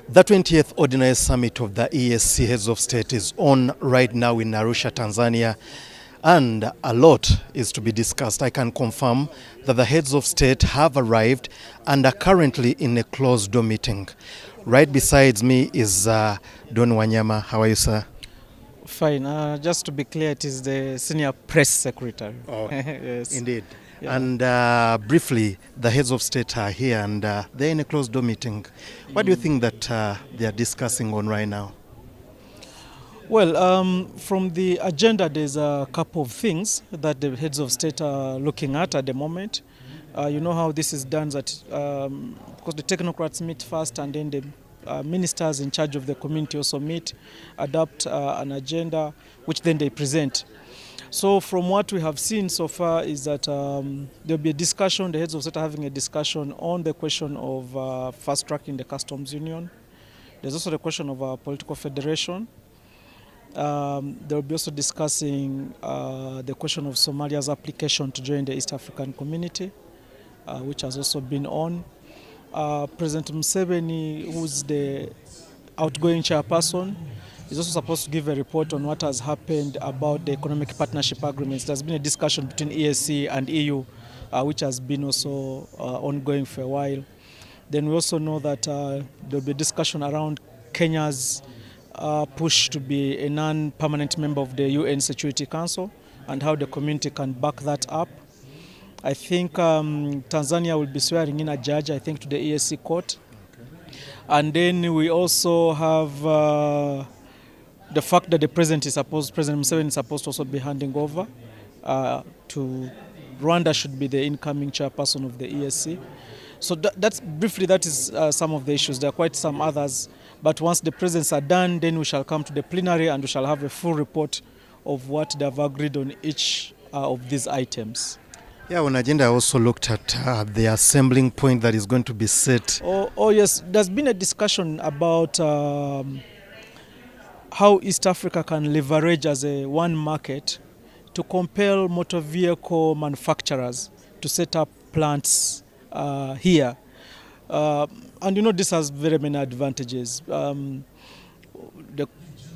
The 20th Ordinary Summit of the EAC Heads of State is on right now in Arusha, Tanzania, and a lot is to be discussed. I can confirm that the heads of state have arrived and are currently in a closed-door meeting. Right beside me is Don Wanyama. How are you, sir? Fine. Just to be clear, it is the senior press secretary. Oh, yes. Indeed. Yeah. And briefly, the heads of state are here and they're in a closed-door meeting. What do you think that they are discussing on right now? Well, from the agenda, there's a couple of things that the heads of state are looking at the moment. You know how this is done, that because the technocrats meet first and then the ministers in charge of the community also meet, adopt an agenda, which then they present. So from what we have seen so far is that there'll be a discussion, the heads of state are having a discussion on the question of fast-tracking the customs union. There's also the question of a political federation. They'll be also discussing the question of Somalia's application to join the East African community, which has also been on. President Museveni, who's the outgoing chairperson, is also supposed to give a report on what has happened about the economic partnership agreements. There's been a discussion between EAC and EU, which has been also ongoing for a while. Then we also know that there'll be a discussion around Kenya's push to be a non-permanent member of the UN Security Council and how the community can back that up. I think Tanzania will be swearing in a judge, I think, to the EAC court. Okay. And then we also have the fact that President Museveni is supposed to also be handing over to Rwanda, should be the incoming chairperson of the EAC. So that's briefly, that is some of the issues. There are quite some others, but once the presents are done, then we shall come to the plenary and we shall have a full report of what they have agreed on each of these items. Yeah, on agenda I also looked at the assembling point that is going to be set. Oh yes, there's been a discussion about how East Africa can leverage as a one market to compel motor vehicle manufacturers to set up plants here. And you know, this has very many advantages. The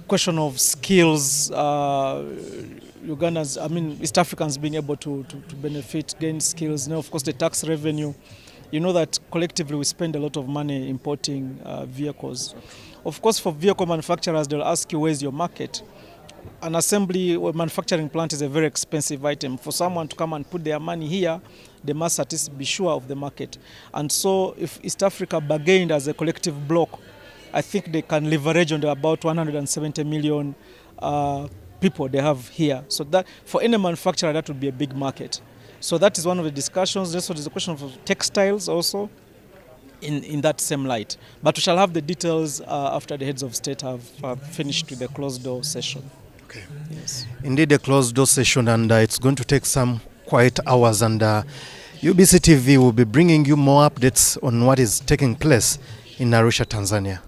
question of skills, East Africans being able to benefit, gain skills. Now, of course, the tax revenue. You know that collectively we spend a lot of money importing vehicles. Of course, for vehicle manufacturers, they'll ask you, where's your market? An assembly or manufacturing plant is a very expensive item. For someone to come and put their money here, they must at least be sure of the market. And so if East Africa bargained as a collective bloc, I think they can leverage on the about 170 million people they have here. So that for any manufacturer, that would be a big market. So that is one of the discussions. There's the question of textiles also in that same light. But we shall have the details after the heads of state have finished with the closed-door session. Okay. Yes. Indeed, a closed-door session, and it's going to take some quiet hours. And UBC TV will be bringing you more updates on what is taking place in Arusha, Tanzania.